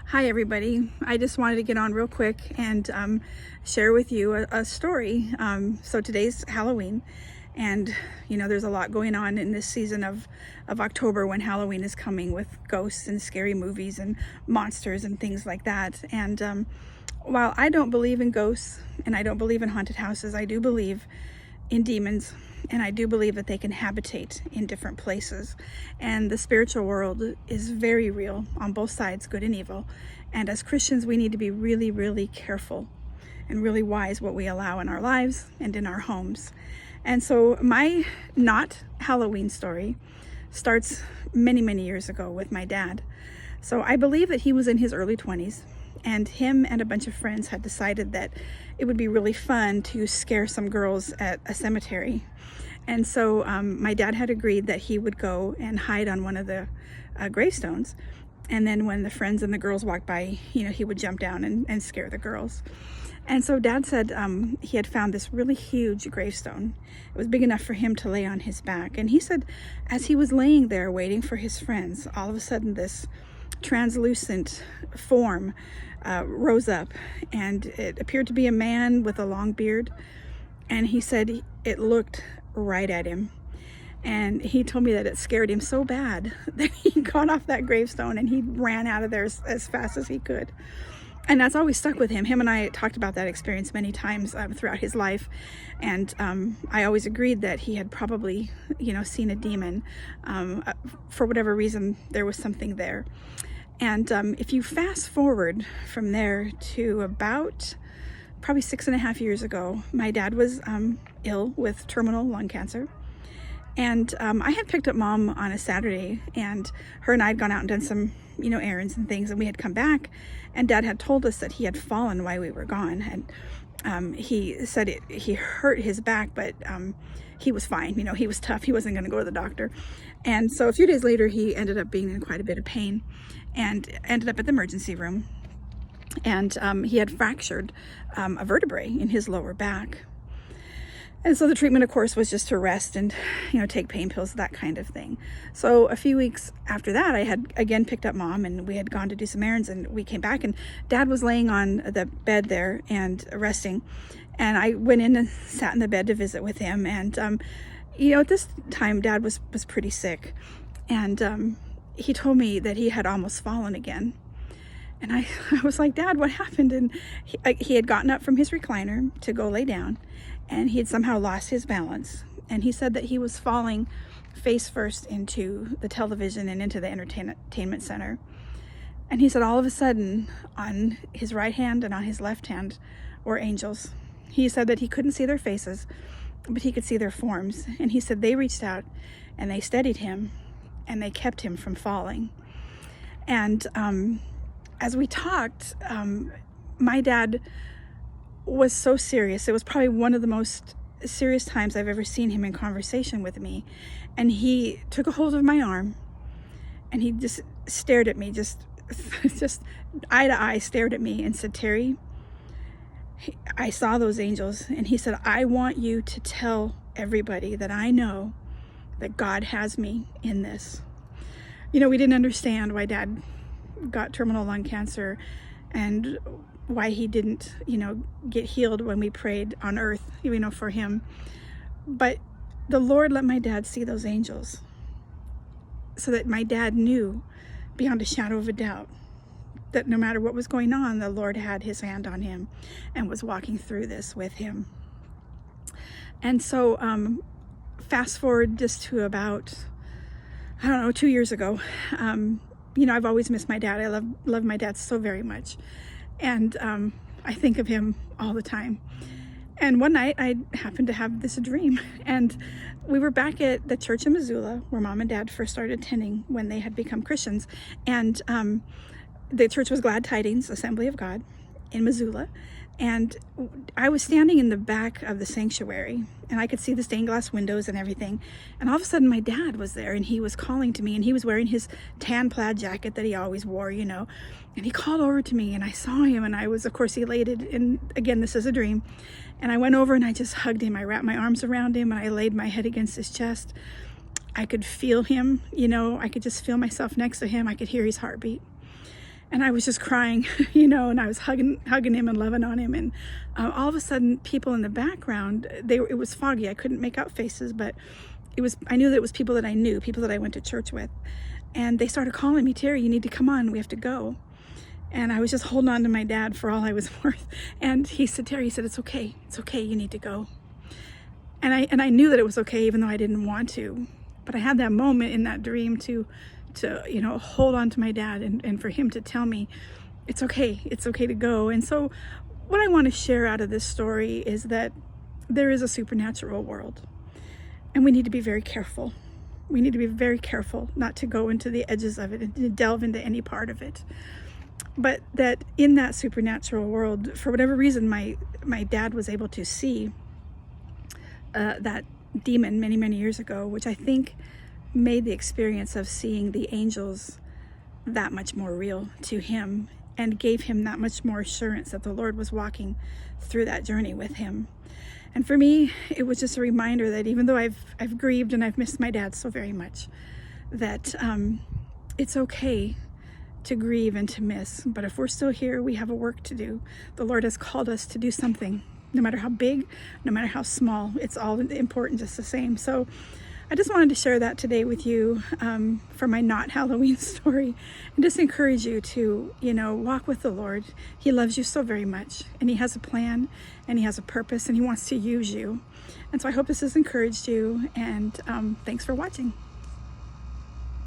Hi everybody. I just wanted to get on real quick and share with you a story. So today's Halloween, and there's a lot going on in this season of October when Halloween is coming, with ghosts and scary movies and monsters and things like that. And while I don't believe in ghosts and I don't believe in haunted houses, I do believe in demons, and I do believe that they can habitate in different places. And the spiritual world is very real on both sides, good and evil. And as Christians, we need to be really, really careful and really wise what we allow in our lives and in our homes. And so my not Halloween story starts many, many years ago with my dad. So I believe that he was in his early 20s, and him and a bunch of friends had decided that it would be really fun to scare some girls at a cemetery. And so my dad had agreed that he would go and hide on one of the gravestones. And then when the friends and the girls walked by, he would jump down and scare the girls. And so Dad said he had found this really huge gravestone. It was big enough for him to lay on his back. And he said as he was laying there waiting for his friends, all of a sudden this translucent form rose up, and it appeared to be a man with a long beard. And he said it looked right at him. And he told me that it scared him so bad that he got off that gravestone and he ran out of there as fast as he could. And that's always stuck with him. Him and I talked about that experience many times throughout his life. And I always agreed that he had probably, seen a demon. For whatever reason, there was something there. And if you fast forward from there to about probably 6.5 years ago, my dad was ill with terminal lung cancer. And I had picked up Mom on a Saturday, and her and I had gone out and done some, errands and things, and we had come back, and Dad had told us that he had fallen while we were gone. And he said he hurt his back, but he was fine. He was tough. He wasn't going to go to the doctor. And so a few days later, he ended up being in quite a bit of pain and ended up at the emergency room. And he had fractured a vertebrae in his lower back. And so the treatment, of course, was just to rest and, take pain pills, that kind of thing. So a few weeks after that, I had again picked up Mom, and we had gone to do some errands, and we came back, and Dad was laying on the bed there and resting. And I went in and sat in the bed to visit with him. And, at this time, Dad was pretty sick. And he told me that he had almost fallen again. And I was like, Dad, what happened? And he had gotten up from his recliner to go lay down, and he had somehow lost his balance. And he said that he was falling face first into the television and into the entertainment center. And he said all of a sudden, on his right hand and on his left hand were angels. He said that he couldn't see their faces, but he could see their forms. And he said they reached out and they steadied him and they kept him from falling. And as we talked, my dad was so serious. It was probably one of the most serious times I've ever seen him in conversation with me. And he took a hold of my arm, and he just stared at me, just eye to eye stared at me, and said, Terry, I saw those angels. And he said, I want you to tell everybody that I know that God has me in this. We didn't understand why Dad got terminal lung cancer and why he didn't, get healed when we prayed on earth, for him. But the Lord let my dad see those angels so that my dad knew beyond a shadow of a doubt that no matter what was going on, the Lord had his hand on him and was walking through this with him. And so fast forward just to about, 2 years ago, I've always missed my dad. I love my dad so very much. And I think of him all the time. And one night I happened to have this dream, and we were back at the church in Missoula where Mom and Dad first started attending when they had become Christians. And the church was Glad Tidings Assembly of God in Missoula. And I was standing in the back of the sanctuary, and I could see the stained glass windows and everything. And all of a sudden my dad was there, and he was calling to me, and he was wearing his tan plaid jacket that he always wore, and he called over to me, and I saw him, and I was of course elated. And again, this is a dream. And I went over and I just hugged him. I wrapped my arms around him and I laid my head against his chest. I could feel him, I could just feel myself next to him. I could hear his heartbeat. And I was just crying, you know, and I was hugging him and loving on him. And all of a sudden, people in the background, it was foggy. I couldn't make out faces, but I knew that it was people that I knew, people that I went to church with. And they started calling me, Terry, you need to come on. We have to go. And I was just holding on to my dad for all I was worth. And he said, Terry, he said, it's okay. It's okay. You need to go. And I knew that it was okay, even though I didn't want to. But I had that moment in that dream to you know, hold on to my dad and for him to tell me it's okay to go. And so what I want to share out of this story is that there is a supernatural world, and we need to be very careful. We need to be very careful not to go into the edges of it and to delve into any part of it. But that in that supernatural world, for whatever reason, my dad was able to see that demon many years ago, which I think made the experience of seeing the angels that much more real to him, and gave him that much more assurance that the Lord was walking through that journey with him. And for me, it was just a reminder that even though I've grieved and I've missed my dad so very much, that it's okay to grieve and to miss. But if we're still here, we have a work to do. The Lord has called us to do something, no matter how big, no matter how small. It's all important just the same. So I just wanted to share that today with you for my not Halloween story, and just encourage you to, you know, walk with the Lord. He loves you so very much, and he has a plan, and he has a purpose, and he wants to use you. And so I hope this has encouraged you, and thanks for watching.